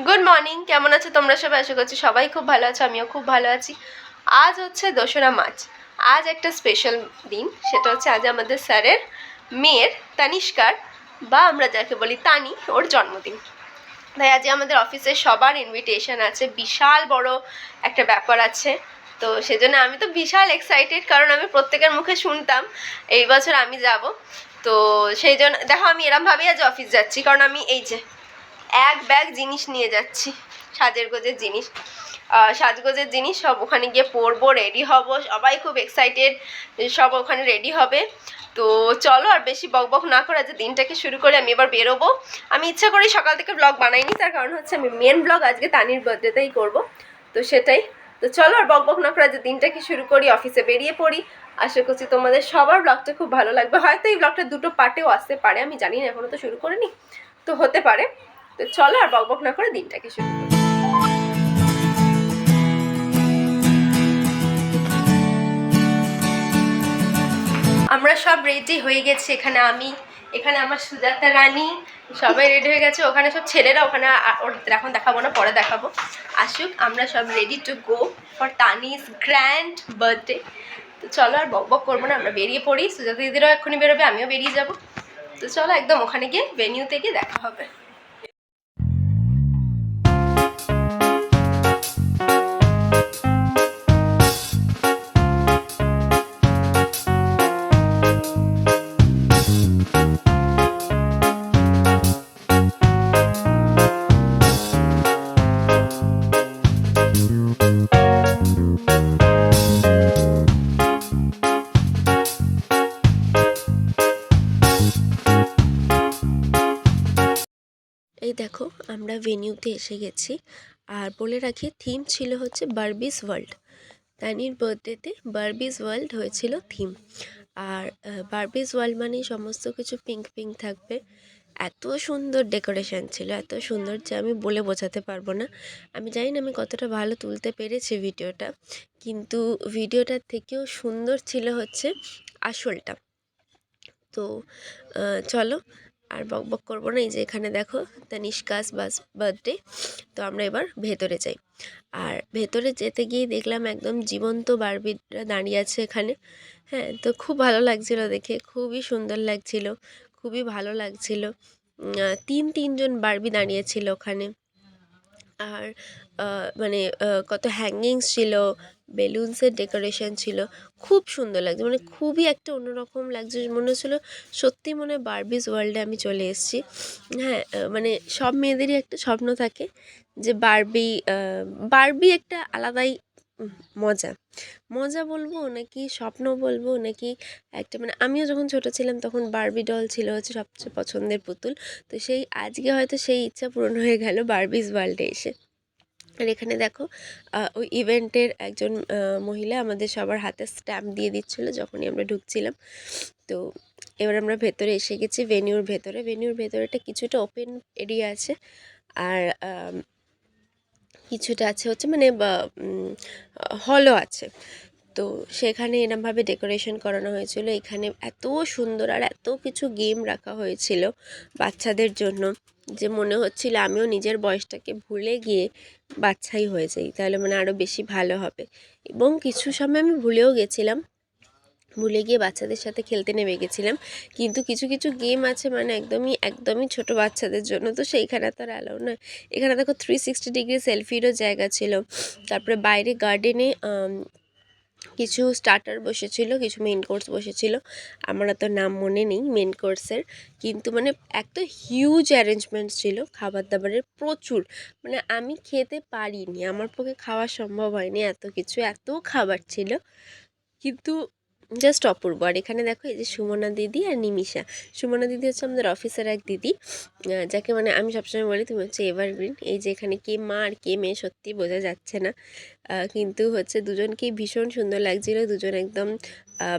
Good morning, কেমন আছো তোমরা সবাই? আশা করছি সবাই খুব ভালো আছো, আমিও খুব ভালো আছি। আজ হচ্ছে 2রা মার্চ। আজ একটা স্পেশাল দিন, সেটা হচ্ছে আজ আমাদের স্যারের মেয়ের তানিষ্কার, বা আমরা যাকে বলি তানি, ওর জন্মদিন। তাই আজ আমাদের অফিসে সবার ইনভিটেশন আছে, বিশাল বড় একটা ব্যাপার আছে। তো সেজন্য আমি তো বিশাল এক্সাইটেড, কারণ আমি প্রত্যেকের মুখে শুনতাম এই বছর আমি যাব। তো সেই জন্য দেখো, আমি এরমভাবেই আজ অফিস যাচ্ছি, কারণ আমি এই যে এক ব্যাগ জিনিস নিয়ে যাচ্ছি, সাজগোজের জিনিস সব ওখানে গিয়ে পরবো, রেডি হব, সবাই খুব এক্সাইটেড, সব ওখানে রেডি হবে। তো চলো আর বেশি বকবক না করে যে দিনটাকে শুরু করে আমি এবার বেরোবো। আমি ইচ্ছা করি সকাল থেকে ব্লগ বানাইনি, তার কারণ হচ্ছে আমি মেন ব্লগ আজকে তানির বার্থডেতেই করবো, তো সেটাই। তো চলো আর বকবক না করে যে দিনটাকে শুরু করি, অফিসে বেরিয়ে পড়ি। আশা করছি তোমাদের সবার ব্লগটা খুব ভালো লাগবে। হয়তো এই ব্লগটা 2টো পার্টেও আসতে পারে, আমি জানি না, এখনও তো শুরু করিনি, তো হতে পারে। তো চলো আর বকবক না করে দিনটাকে শুরু করি। আমরা সব রেডি হয়ে গেছি, এখানে আমার সুজাতা রানী, সবাই রেডি হয়ে গেছে। ওখানে সব ছেলেরা, ওখানে ওদের এখন দেখাবো না, পরে দেখাবো, আসুক। আমরা সব ready to go for Tanis grand birthday. তো চলো আর বকবক করবো না, আমরা বেরিয়ে পড়ি। সুজাতা দিদিরাও এক্ষুনি বেরোবে, আমিও বেরিয়ে যাব। তো চলো একদম ওখানে গিয়ে ভেনিউতে গিয়ে দেখা হবে। এই দেখো, আমরা ভেনিউতে এসে গেছি। আর বলে রাখি, থিম ছিল হচ্ছে বারবিস ওয়ার্ল্ড। তানির বার্থডেতে বারবিস ওয়ার্ল্ড হয়েছিল থিম। আর বারবিস ওয়ার্ল্ড মানে সমস্ত কিছু পিঙ্ক পিঙ্ক থাকবে। এত সুন্দর ডেকোরেশন ছিল, এত সুন্দর যে আমি বলে বোঝাতে পারবো না। আমি জানি না আমি কতটা ভালো তুলতে পেরেছি ভিডিওটা, কিন্তু ভিডিওটার থেকেও সুন্দর ছিল হচ্ছে আসলটা। তো চলো আর বকবক করবো না। এই যে এখানে দেখো তানিষ্কাস বার্থডে। তো আমরা এবার ভেতরে যাই। আর ভেতরে যেতে গিয়ে দেখলাম একদম জীবন্ত বারবিরা দাঁড়িয়ে আছে এখানে। হ্যাঁ, তো খুব ভালো লাগছিল দেখে, খুবই সুন্দর লাগছিল, খুবই ভালো লাগছিল। তিনজন বারবি দাঁড়িয়েছিল ওখানে। আর মানে কত হ্যাঙ্গিংস ছিল, বেলুনসের ডেকোরেশন ছিল, খুব সুন্দর লাগছে, মানে খুবই একটা অন্যরকম লাগছে। মনে হচ্ছিলো সত্যি মনে হয় বারবিস ওয়ার্ল্ডে আমি চলে এসেছি। হ্যাঁ, মানে সব মেয়েদেরই একটা স্বপ্ন থাকে যে বারবি একটা আলাদাই মজা মজা বলবো নাকি স্বপ্ন বলবো নাকি একটা, মানে আমিও যখন ছোট ছিলাম তখন বারবি ডল ছিল হচ্ছে সবচেয়ে পছন্দের পুতুল। তো সেই আজকে হয়তো সেই ইচ্ছা পূরণ হয়ে গেল বারবিস ওয়ার্ল্ডে এসে। আর এখানে দেখো ওই ইভেন্টের একজন মহিলা আমাদের সবার হাতে স্ট্যাম্প দিয়ে দিচ্ছিলো যখনই আমরা ঢুকছিলাম। তো এবার আমরা ভেতরে এসে গেছি, ভেনিউর ভেতরেটা কিছুটা ওপেন এরিয়া আছে, আর কিছুটা আছে হচ্ছে মানে হলও আছে। তো সেখানে এরমভাবে ডেকোরেশন করানো হয়েছিল। এখানে এত সুন্দর আর এত কিছু গেম রাখা হয়েছিল বাচ্চাদের জন্য, যে মনে হচ্ছিল আমিও নিজের বয়সটাকে ভুলে গিয়ে বাচ্চাই হয়ে যাই, তাহলে মানে আরও বেশি ভালো হবে। এবং কিছু সময় আমি ভুলেও গেছিলাম, ভুলে গিয়ে বাচ্চাদের সাথে খেলতে নেমে গেছিলাম। কিন্তু কিছু কিছু গেম আছে মানে একদমই ছোট বাচ্চাদের জন্য, তো সেইখানে তো আর অ্যালাউ নয়। এখানে দেখো 360 ডিগ্রি সেলফিরও জায়গা ছিল। তারপরে বাইরে গার্ডেনে কিছু স্টার্টার বসেছিল, কিছু মেন কোর্স বসেছিল, আমার তো নাম মনে নেই মেন কোর্সের, কিন্তু মানে একটা হিউজ অ্যারেঞ্জমেন্ট ছিল খাবার দাবারের, প্রচুর। মানে আমি খেতে পারিনি, আমার পক্ষে খাওয়া সম্ভব হয়নি, এত কিছু, এত খাবার ছিল, কিন্তু জাস্ট অপূর্ব। আর এখানে দেখো এই যে সুমনা দিদি আর নিমিষা। সুমনা দিদি হচ্ছে আমাদের অফিসের এক দিদি, যাকে মানে আমি সবসময় বলি তুমি হচ্ছে এভারগ্রিন। এই যে এখানে কে মা আর কে মেয়ে সত্যি বোঝা যাচ্ছে না, কিন্তু হচ্ছে দুজনকেই ভীষণ সুন্দর লাগছিল। দুজন একদম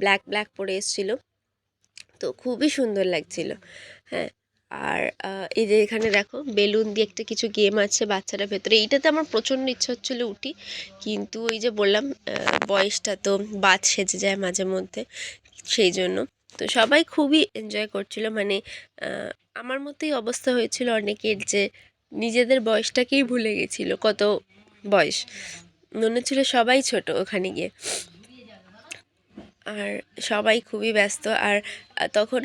ব্ল্যাক ব্ল্যাক পরে এসেছিলো, তো খুবই সুন্দর লাগছিল। হ্যাঁ, আর এই যে এখানে দেখো বেলুন দিয়ে একটা কিছু গেম আছে বাচ্চারা ভেতরে, এইটাতে আমার প্রচণ্ড ইচ্ছা হচ্ছিলো উঠি, কিন্তু ওই যে বললাম বয়সটা তো বাদ সেজে যায় মাঝে মধ্যে, সেই জন্য। তো সবাই খুবই এনজয় করছিল, মানে আমার মতোই অবস্থা হয়েছিল অনেকের, যে নিজেদের বয়সটাকেই ভুলে গেছিলো, কত বয়স মনে ছিল সবাই ছোট ওখানে গিয়ে। আর সবাই খুবই ব্যস্ত। আর তখন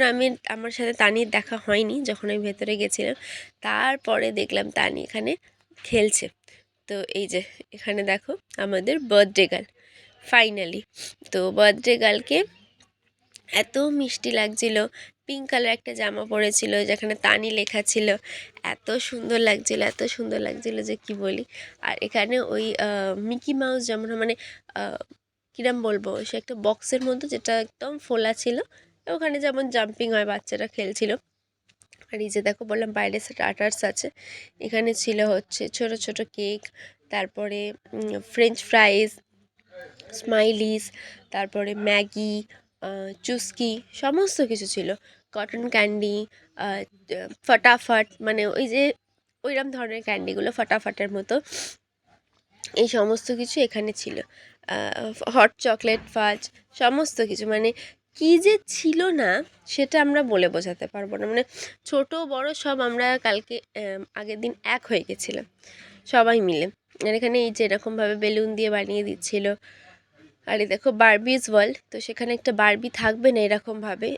আমার সাথে তানির দেখা হয়নি যখন আমি ভেতরে গেছিলাম। তারপরে দেখলাম তানি এখানে খেলছে। তো এই যে এখানে দেখো আমাদের বার্থডে গার্ল ফাইনালি। তো বার্থডে গার্লকে এত মিষ্টি লাগছিল, পিঙ্ক কালার একটা জামা পরেছিল যেখানে তানি লেখা ছিল, এত সুন্দর লাগছিল, এত সুন্দর লাগছিল যে কি বলি। আর এখানে ওই মিকি মাউস যেমন মানে কিরম বলবো, সে একটা বক্সের মধ্যে যেটা একদম ফোলা ছিল, ওখানে যেমন জাম্পিং হয় বাচ্চারা খেলছিল। আর এই যে দেখো বললাম বাইরে স্টার্টার্স আছে, এখানে ছিল হচ্ছে ছোট ছোট কেক, তারপরে ফ্রেঞ্চ ফ্রাইজ, স্মাইলিস, তারপরে ম্যাগি, চুস্কি, সমস্ত কিছু ছিল, কটন ক্যান্ডি, ফটাফট, মানে ওই যে ওইরকম ধরনের ক্যান্ডিগুলো ফটাফটের মতো, এই সমস্ত কিছু এখানে ছিল। হট চকলেট ফাজ, সমস্ত কিছু, মানে কী যে ছিল না সেটা আমরা বলে বোঝাতে পারবো না। মানে ছোট বড় সব আমরা কালকে আগের দিন এক হয়ে গেছিলাম সবাই মিলে। আর এখানে এই যে এরকমভাবে বেলুন দিয়ে বানিয়ে দিচ্ছিল। আর এই দেখো বারবিজ ওয়ার্ল্ড, তো সেখানে একটা বারবি থাকবে না এরকমভাবে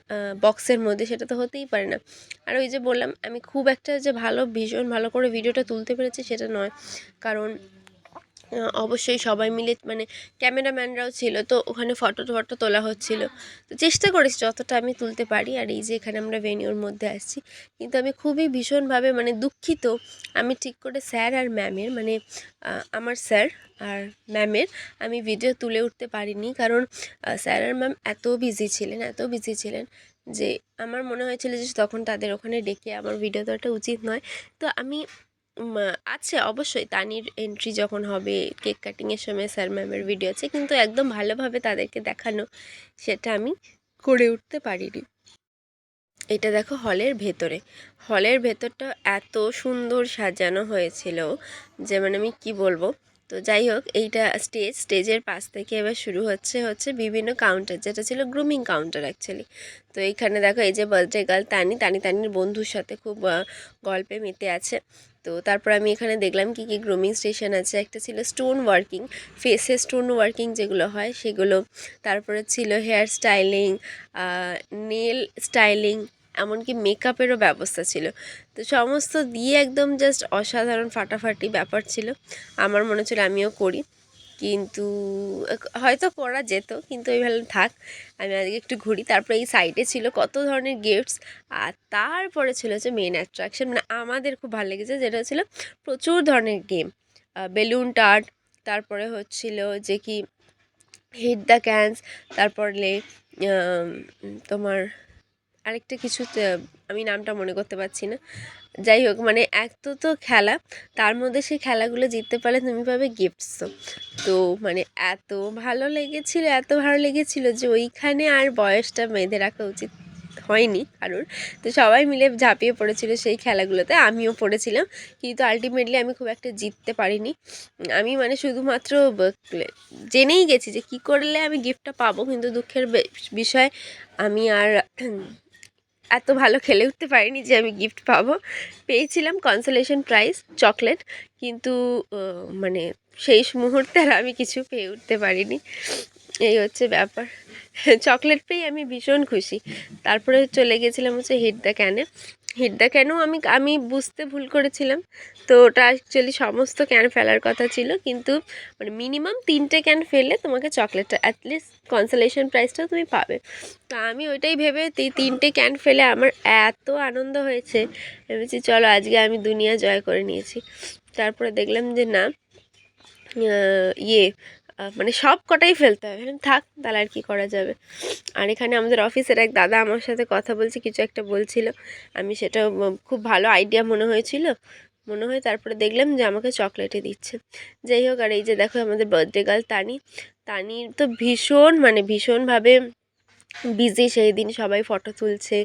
বক্সের মধ্যে, সেটা তো হতেই পারে না। আর ওই যে বললাম আমি খুব একটা যে ভীষণ ভালো করে ভিডিওটা তুলতে পেরেছি সেটা নয়, কারণ অবশ্যই সবাই মিলে মানে ক্যামেরাম্যানরাও ছিল, তো ওখানে ফটো তোলা হচ্ছিল, তো চেষ্টা করেছি যতটা আমি তুলতে পারি। আর এই যে এখানে আমরা ভেনিউর মধ্যে আসছি, কিন্তু আমি খুবই ভীষণভাবে মানে দুঃখিত, আমি ঠিক করে স্যার আর ম্যামের মানে আমার স্যার আর ম্যামের আমি ভিডিও তুলে উঠতে পারিনি, কারণ স্যার আর ম্যাম এত বিজি ছিলেন যে আমার মনে হয়েছিল যে তখন তাদের ওখানে ডেকে আমার ভিডিও দেওয়াটা উচিত নয়। তো আমি আছে অবশ্যই তানির এন্ট্রি যখন হবে কেক কাটিংয়ের সময় স্যার ম্যামের ভিডিও আছে, কিন্তু একদম ভালোভাবে তাদেরকে দেখানো সেটা আমি করে উঠতে পারিনি। এটা দেখো হলের ভেতরটা এত সুন্দর সাজানো হয়েছিল যে মানে আমি কি বলবো। তো যাই হোক, এইটা স্টেজের পাশ থেকে এবার শুরু হচ্ছে বিভিন্ন কাউন্টার, যেটা ছিল গ্রুমিং কাউন্টার অ্যাকচুয়ালি। তো এইখানে দেখো এই যে বার্থডে গার্ল তানির বন্ধুর সাথে খুব গল্পে মেতে আছে। তো তারপর আমি এখানে দেখলাম কি গ্রুমিং স্টেশন আছে, একটা ছিল স্টোন ওয়ার্কিং, ফেসে স্টোন ওয়ার্কিং যেগুলো হয় সেগুলো, তারপরে ছিল হেয়ার স্টাইলিং, নেল স্টাইলিং, এমনকি মেকআপেরও ব্যবস্থা ছিল। তো সমস্ত দিয়ে একদম জাস্ট অসাধারণ ফাটাফাটি ব্যাপার ছিল। আমার মনে হচ্ছিল আমিও করি, কিন্তু হয়তো করা যেত, কিন্তু আমি ভাবলাম থাক, আমি আজকে একটু ঘুরি। তারপরে এই সাইডে ছিল কত ধরনের গিফটস, আর তারপরে ছিল হচ্ছে মেন অ্যাট্রাকশন, মানে আমাদের খুব ভালো লেগেছে, যেটা ছিল প্রচুর ধরনের গেম, বেলুন টার্ট, তারপরে হচ্ছিল যে কি হিট দ্য ক্যানস, তারপরে তোমার আরেকটা কিছু আমি নামটা মনে করতে পারছি না। যাই হোক, মানে এত তো খেলা, তার মধ্যে সেই খেলাগুলো জিততে পারলে তুমি পাবে গিফটসও। তো মানে এত ভালো লেগেছিল যে ওইখানে আর বয়সটা বেঁধে রাখা উচিত হয়নি কারণ। তো সবাই মিলে ঝাঁপিয়ে পড়েছিল সেই খেলাগুলোতে, আমিও পড়েছিলাম, কিন্তু আলটিমেটলি আমি খুব একটা জিততে পারিনি। আমি মানে শুধুমাত্র জেনেই গেছি যে কী করলে আমি গিফটটা পাবো, কিন্তু দুঃখের বিষয় আমি আর এত ভালো খেলে উঠতে পারিনি যে আমি গিফট পাবো। পেয়েছিলাম কনসোলেশন প্রাইজ চকলেট, কিন্তু মানে শেষ মুহূর্তে আর আমি কিছু পেয়ে উঠতে পারিনি, এই হচ্ছে ব্যাপার। চকলেট পেয়ে আমি ভীষণ খুশি। তারপরে চলে গেছিলাম হচ্ছে হিট দ্য ক্যানও আমি বুঝতে ভুল করেছিলাম, তো ওটা অ্যাকচুয়ালি সমস্ত ক্যান ফেলার কথা ছিল, কিন্তু মানে মিনিমাম 3টে ক্যান ফেললে তোমাকে চকলেটটা অ্যাটলিস্ট কনসোলেশন প্রাইজটাও তুমি পাবে। তো আমি ওইটাই ভেবে 3টে ক্যান ফেলে আমার এত আনন্দ হয়েছে, ভেবেছি চলো আজকে আমি দুনিয়া জয় করে নিয়েছি। তারপরে দেখলাম যে না, মানে সব কটাই ফেলতে হবে, থাক তাহলে আর কী করা যাবে। আর এখানে আমাদের অফিসের এক দাদা আমার সাথে কথা বলছে, কিছু একটা বলছিল, আমি সেটা খুব ভালো আইডিয়া মনে হয়, তারপরে দেখলাম যে আমাকে চকলেটই দিচ্ছে। যাই হোক, আর এই যে দেখো আমাদের বার্থডে গার্ল তানির তো ভীষণভাবে বিজি সেই দিন, সবাই ফটো তুলছে,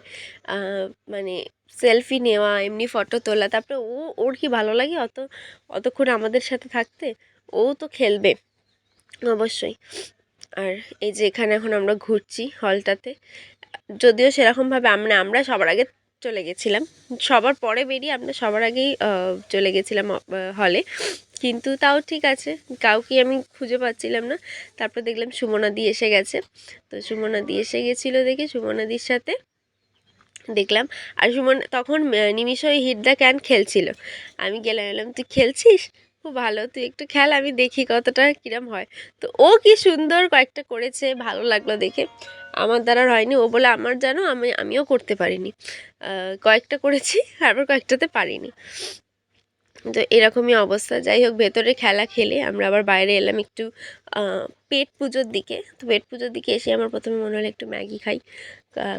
মানে সেলফি নেওয়া, এমনি ফটো তোলা, তারপরে ওর কি ভালো লাগে অতক্ষণ আমাদের সাথে থাকতে, ও তো খেলবে অবশ্যই। আর এই যে এখানে এখন আমরা ঘুরছি হলটাতে, যদিও সেরকমভাবে আমরা সবার আগে চলে গেছিলাম, সবার পরে বেরিয়ে আমরা সবার আগেই চলে গেছিলাম হলে, কিন্তু তাও ঠিক আছে, কাউকে আমি খুঁজে পাচ্ছিলাম না। তারপর দেখলাম সুমনাদি এসে গেছে, তো সুমনাদি এসে গেছিলো দেখে সুমনাদির সাথে দেখলাম। আর সুমন তখন নিমিষে ওই হিট দ্য ক্যান খেলছিল, আমি গেলাম, এলাম তুই খেলছিস, খুব ভালো, তুই একটু খেল, আমি দেখি কতটা কিরম হয়। তো ও কি সুন্দর কয়েকটা করেছে, ভালো লাগলো দেখে। আমার দ্বারা আর হয়নি, ও বলে আমার জানো আমিও করতে পারিনি, কয়েকটা করেছি, তারপর কয়েকটাতে পারিনি। তো এরকমই অবস্থা। যাই হোক, ভেতরে খেলা খেলে আমরা আবার বাইরে এলাম একটু পেট পুজোর দিকে। তো পেট পুজোর দিকে এসে আমার প্রথমে মনে হলো একটু ম্যাগি খাই,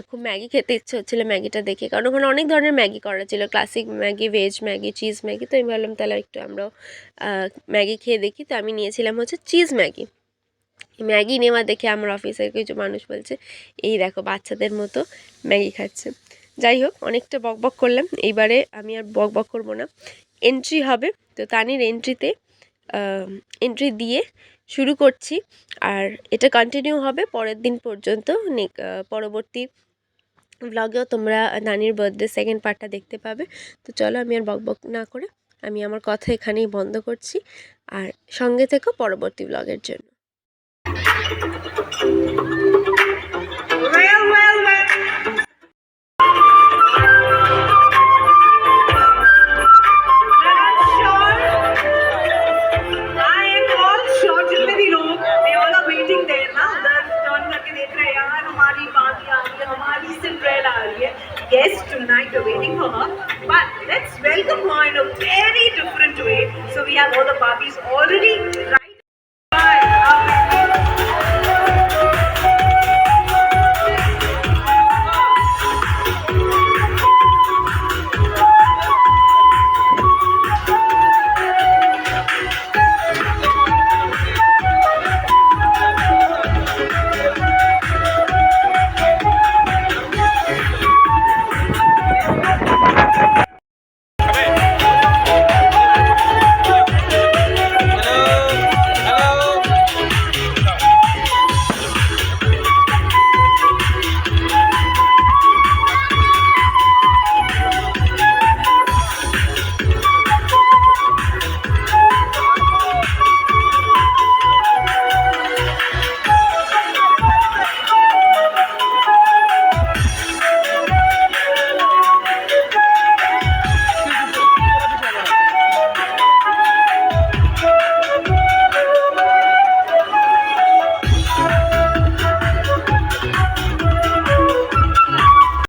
খুব ম্যাগি খেতে ইচ্ছে হচ্ছিলো ম্যাগিটা দেখে, কারণ ওখানে অনেক ধরনের ম্যাগি করা ছিল, classic Maggi, veg Maggi, cheese Maggi. তো আমি ভাবলাম তাহলে একটু আমরাও ম্যাগি খেয়ে দেখি। তো আমি নিয়েছিলাম হচ্ছে চিজ ম্যাগি। ম্যাগি নেওয়া দেখে আমার অফিসের কিছু মানুষ বলছে, এই দেখো বাচ্চাদের মতো ম্যাগি খাচ্ছে। যাই হোক, অনেকটা বকবক করলাম, এইবারে আমি আর বকবক করবো না। এন্ট্রি হবে, তো তানির এন্ট্রি দিয়ে শুরু করছি, আর এটা কন্টিনিউ হবে পরের দিন পর্যন্ত। পরবর্তী ব্লগেও তোমরা নানির বার্থডে সেকেন্ড পার্টটা দেখতে পাবে। তো চলো, আমি আর বকবক না করে আমি আমার কথা এখানেই বন্ধ করছি, আর সঙ্গে থেকো পরবর্তী ব্লগের জন্য। Guests tonight are waiting for her, but let's welcome her in a very different way. So we have all the Barbies already